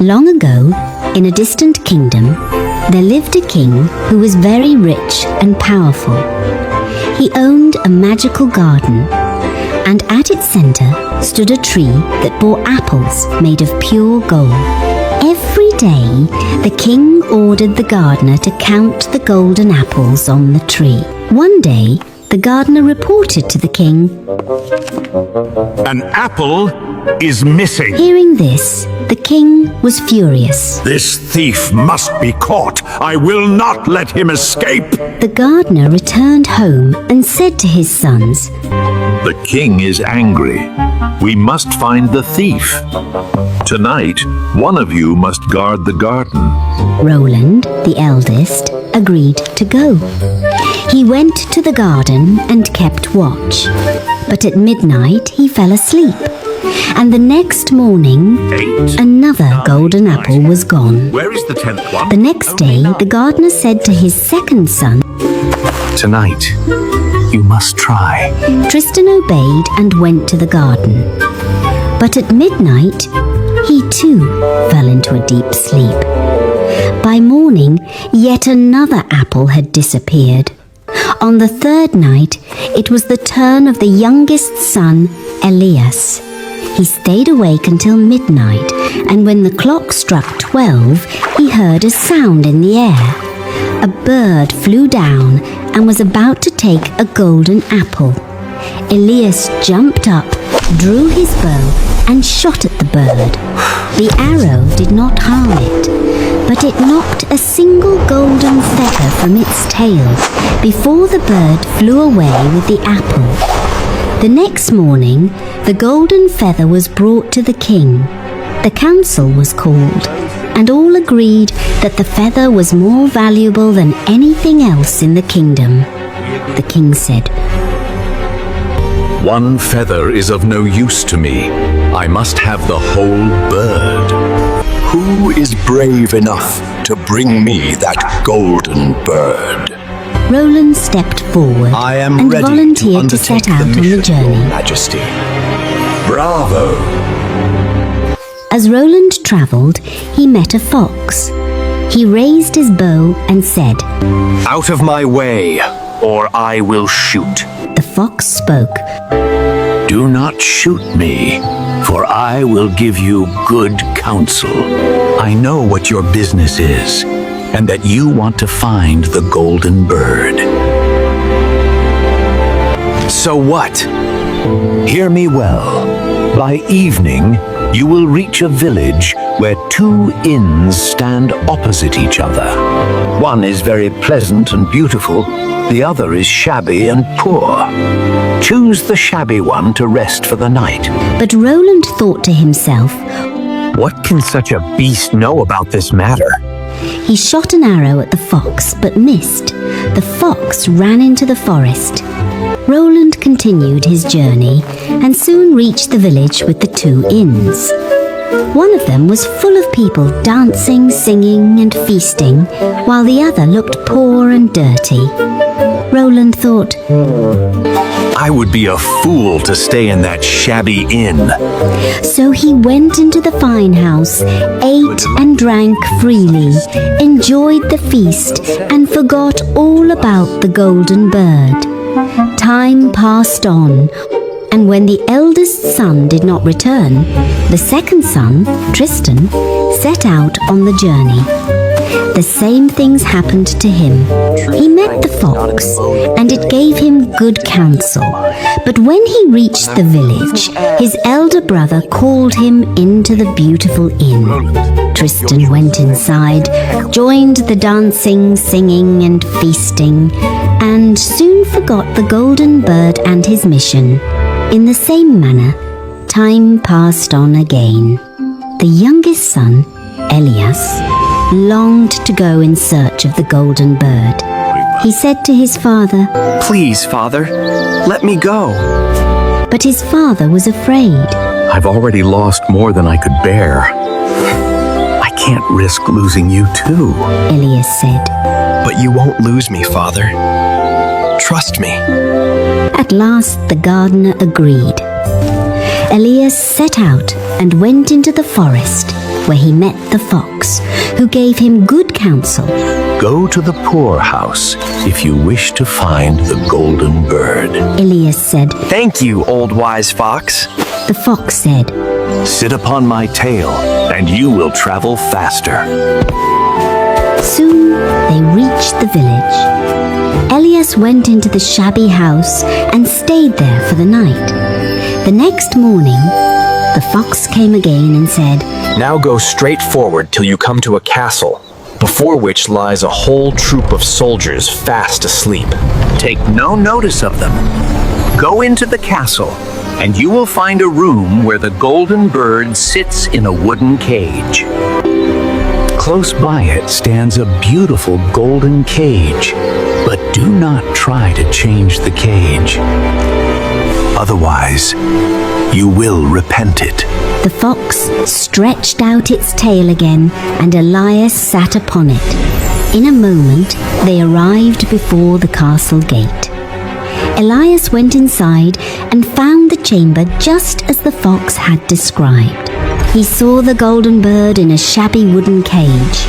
Long ago, in a distant kingdom, there lived a king who was very rich and powerful. He owned a magical garden, and at its center stood a tree that bore apples made of pure gold. Every day, the king ordered the gardener to count the golden apples on the tree. One day, the gardener reported to the king, "An apple is missing." Hearing this, the king was furious. "This thief must be caught. I will not let him escape." The gardener returned home and said to his sons, The king is angry. We must find the thief. Tonight, one of you must guard the garden. Roland, the eldest, agreed to go. He went to the garden and kept watch. But at midnight he fell asleep, and the next morning 8, another 9, golden apple was gone. Where is the 10th one? The next day the gardener said to his second son, Tonight, you must try. Tristan obeyed and went to the garden. But at midnight he too fell into a deep sleep. By morning, yet another apple had disappeared. On the third night, it was the turn of the youngest son, Elias. He stayed awake until midnight, and when the clock struck 12, he heard a sound in the air. A bird flew down and was about to take a golden apple. Elias jumped up, drew his bow, and shot at the bird. The arrow did not harm it, but it knocked a single golden feather from its tail before the bird flew away with the apple. The next morning, the golden feather was brought to the king. The council was called, and all agreed that the feather was more valuable than anything else in the kingdom. The king said, One feather is of no use to me. I must have the whole bird. Who is brave enough to bring me that golden bird? Roland stepped forward I am and ready to volunteered to set undertake out the on the mission, Your journey. Majesty. Bravo! As Roland travelled, he met a fox. He raised his bow and said, Out of my way, or I will shoot. The fox spoke, Do not shoot me, for I will give you good counsel. I know what your business is, and that you want to find the golden bird. So what? Hear me well. By evening, you will reach a village where two inns stand opposite each other. One is very pleasant and beautiful, the other is shabby and poor. Choose the shabby one to rest for the night. but Roland thought to himself. What can such a beast know about this matter? He shot an arrow at the fox, but missed. The fox ran into the forest. Roland continued his journey and soon reached the village with the two inns. One of them was full of people dancing, singing, and feasting, while the other looked poor and dirty. Roland thought, I would be a fool to stay in that shabby inn. so he went into the fine house, ate and drank freely, enjoyed the feast, and forgot all about the golden bird. Time passed on, and when the eldest son did not return, the second son, Tristan, set out on the journey. The same things happened to him. He met the fox, and it gave him good counsel. But when he reached the village, his elder brother called him into the beautiful inn. Tristan went inside, joined the dancing, singing, and feasting, and soon forgot the golden bird and his mission. In the same manner, time passed on again. The youngest son, Elias, longed to go in search of the golden bird. He said to his father, Please, father, let me go. but his father was afraid. I've already lost more than I could bear. I can't risk losing you too. Elias said. But you won't lose me, Father. Trust me. At last the gardener agreed. Elias set out and went into the forest, where he met the fox, who gave him good counsel. Go to the poorhouse if you wish to find the golden bird. Elias said. Thank you, old wise fox. The fox said. Sit upon my tail, and you will travel faster. Soon they reached the village. Elias went into the shabby house and stayed there for the night. The next morning, the fox came again and said, Now go straight forward till you come to a castle, before which lies a whole troop of soldiers fast asleep. Take no notice of them. Go into the castle, and you will find a room where the golden bird sits in a wooden cage. Close by it stands a beautiful golden cage, but do not try to change the cage. Otherwise, you will repent it. The fox stretched out its tail again, and Elias sat upon it. In a moment, they arrived before the castle gate. Elias went inside and found the chamber just as the fox had described. He saw the golden bird in a shabby wooden cage,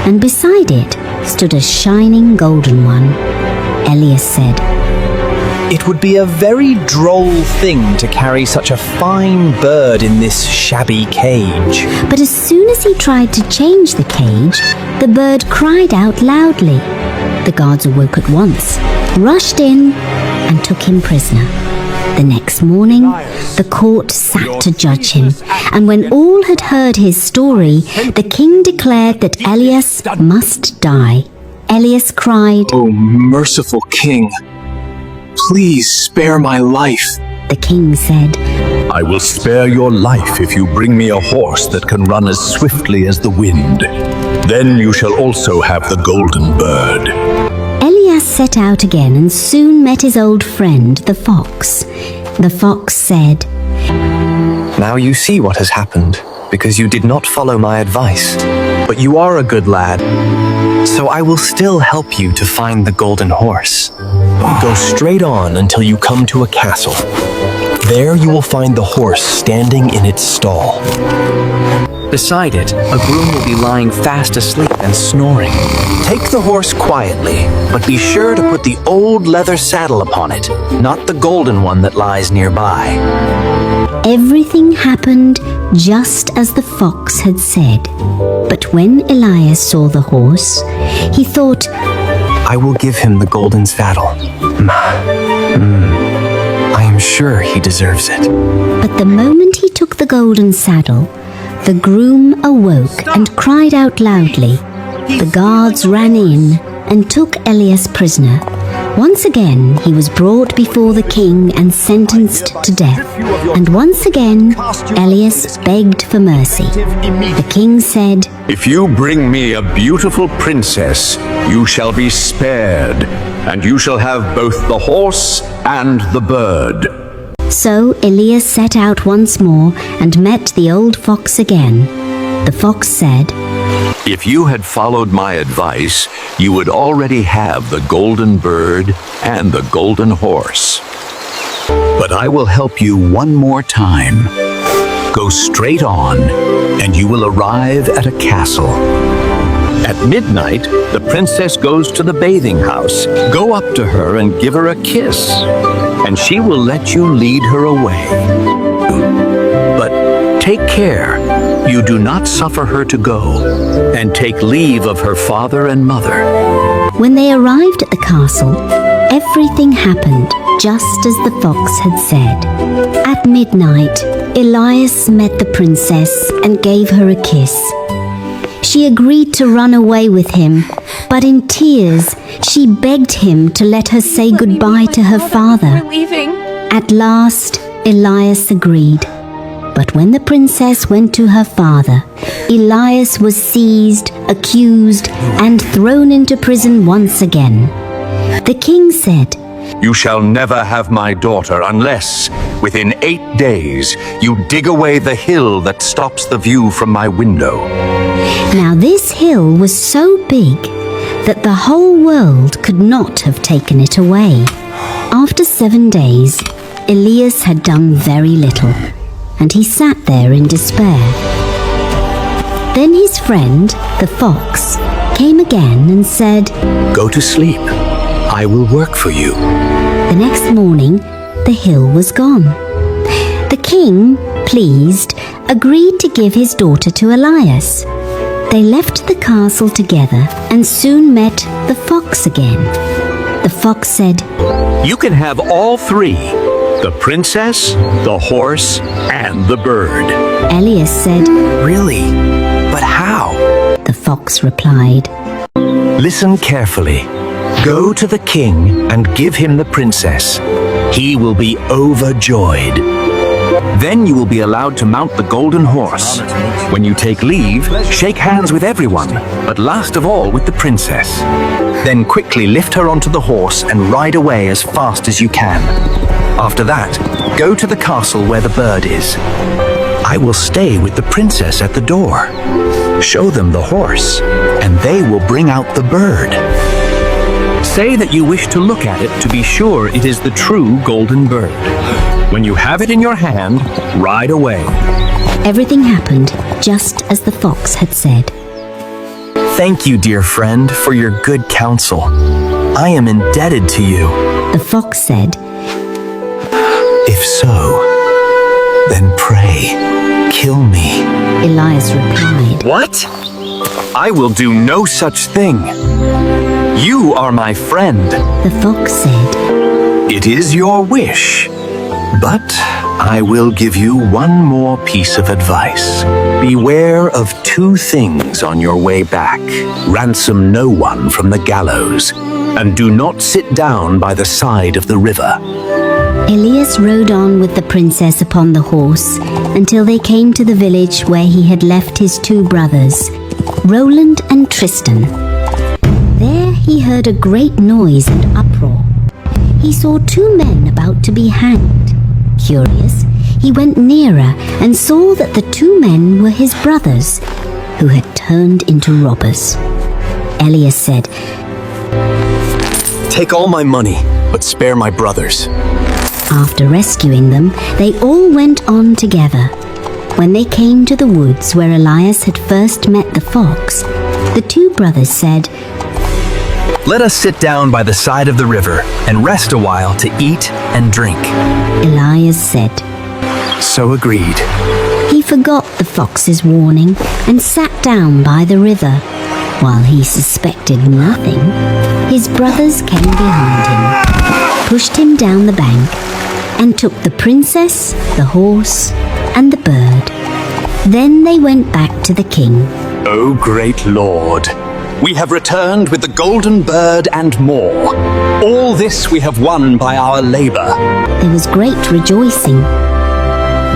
and beside it stood a shining golden one. Elias said, It would be a very droll thing to carry such a fine bird in this shabby cage. But as soon as he tried to change the cage, the bird cried out loudly. The guards awoke at once, rushed in, and took him prisoner. The next morning, the court sat to judge him, and when all had heard his story, the king declared that Elias must die. Elias cried, O merciful king, please spare my life. The king said, I will spare your life if you bring me a horse that can run as swiftly as the wind. Then you shall also have the golden bird. Elias set out again and soon met his old friend, the fox. The fox said, Now you see what has happened, because you did not follow my advice. But you are a good lad, so I will still help you to find the golden horse. Go straight on until you come to a castle. There you will find the horse standing in its stall. Beside it, a groom will be lying fast asleep and snoring. Take the horse quietly, but be sure to put the old leather saddle upon it, not the golden one that lies nearby. Everything happened just as the fox had said. But when Elias saw the horse, he thought, I will give him the golden saddle. I am sure he deserves it. But the moment he took the golden saddle, the groom awoke and cried out loudly. The guards ran in and took Elias prisoner. Once again he was brought before the king and sentenced to death. And once again Elias begged for mercy. The king said, If you bring me a beautiful princess, you shall be spared, and you shall have both the horse and the bird. So Elias set out once more and met the old fox again. The fox said, If you had followed my advice, you would already have the golden bird and the golden horse. But I will help you one more time. Go straight on, and you will arrive at a castle. At midnight, the princess goes to the bathing house. Go up to her and give her a kiss, and she will let you lead her away. But take care, you do not suffer her to go, and take leave of her father and mother. When they arrived at the castle, everything happened just as the fox had said. At midnight, Elias met the princess and gave her a kiss. She agreed to run away with him, but in tears, she begged him to let her say goodbye to her father. At last, Elias agreed. But when the princess went to her father, Elias was seized, accused, and thrown into prison once again. The king said, You shall never have my daughter unless, within 8 days, you dig away the hill that stops the view from my window. Now this hill was so big that the whole world could not have taken it away. After 7 days, Elias had done very little, and he sat there in despair. Then his friend, the fox, came again and said, Go to sleep. I will work for you. The next morning, the hill was gone. The king, pleased, agreed to give his daughter to Elias. They left the castle together and soon met the fox again. The fox said, You can have all three: the princess, the horse, and the bird. Elias said, Really? But how? The fox replied, Listen carefully. Go to the king and give him the princess. He will be overjoyed. Then you will be allowed to mount the golden horse. When you take leave, shake hands with everyone, but last of all with the princess. Then quickly lift her onto the horse and ride away as fast as you can. After that, go to the castle where the bird is. I will stay with the princess at the door. Show them the horse, and they will bring out the bird. Say that you wish to look at it to be sure it is the true golden bird. When you have it in your hand, ride away. Everything happened just as the fox had said. Thank you, dear friend, for your good counsel. I am indebted to you. The fox said, If so, then pray, kill me. Elias replied, What? I will do no such thing. You are my friend. The fox said, It is your wish. But I will give you one more piece of advice. Beware of two things on your way back. Ransom no one from the gallows, and do not sit down by the side of the river. Elias rode on with the princess upon the horse until they came to the village where he had left his two brothers, Roland and Tristan. There he heard a great noise and uproar. He saw two men about to be hanged. Curious, he went nearer and saw that the two men were his brothers, who had turned into robbers. Elias said, Take all my money, but spare my brothers. After rescuing them, they all went on together. When they came to the woods where Elias had first met the fox, the two brothers said, Let us sit down by the side of the river and rest a while to eat and drink. Elias said. So agreed. He forgot the fox's warning and sat down by the river. While he suspected nothing, his brothers came behind him, pushed him down the bank, and took the princess, the horse, and the bird. Then they went back to the king. O great Lord, we have returned with the golden bird and more. All this we have won by our labor. There was great rejoicing.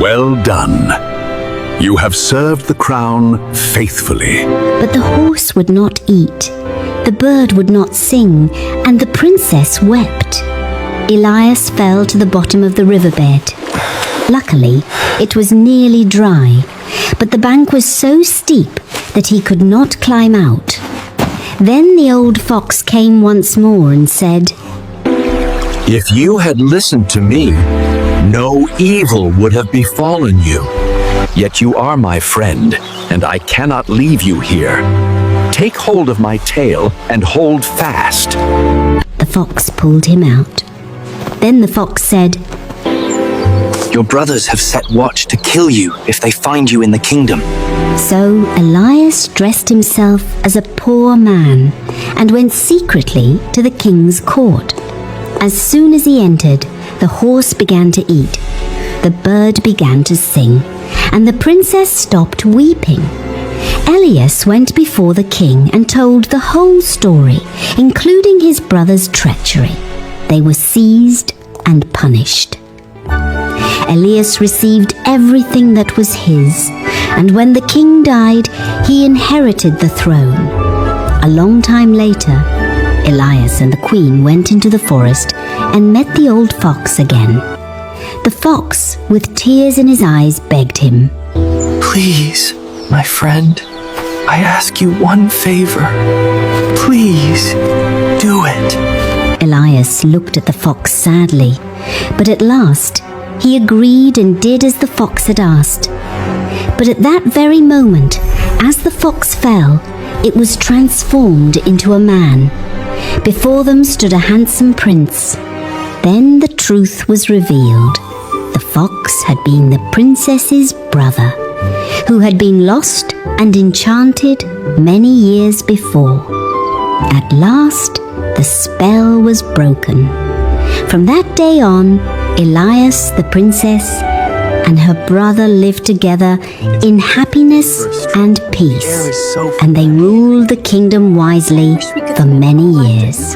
Well done. You have served the crown faithfully. But the horse would not eat, the bird would not sing, and the princess wept. Elias fell to the bottom of the riverbed. Luckily, it was nearly dry, but the bank was so steep that he could not climb out. Then the old fox came once more and said, If you had listened to me, no evil would have befallen you. Yet you are my friend, and I cannot leave you here. Take hold of my tail and hold fast. The fox pulled him out. Then the fox said, Your brothers have set watch to kill you if they find you in the kingdom. So Elias dressed himself as a poor man and went secretly to the king's court. As soon as he entered, the horse began to eat, the bird began to sing, and the princess stopped weeping. Elias went before the king and told the whole story, including his brother's treachery. They were seized and punished. Elias received everything that was his, and when the king died, he inherited the throne. A long time later, Elias and the queen went into the forest and met the old fox again. The fox, with tears in his eyes, begged him, Please, my friend, I ask you one favor. Please, do it. Elias looked at the fox sadly, but at last he agreed and did as the fox had asked. But at that very moment, as the fox fell, it was transformed into a man. Before them stood a handsome prince. Then the truth was revealed. The fox had been the princess's brother, who had been lost and enchanted many years before. At last, the spell was broken. From that day on, Elias, the princess, and her brother lived together in happiness and peace, and they ruled the kingdom wisely for many years.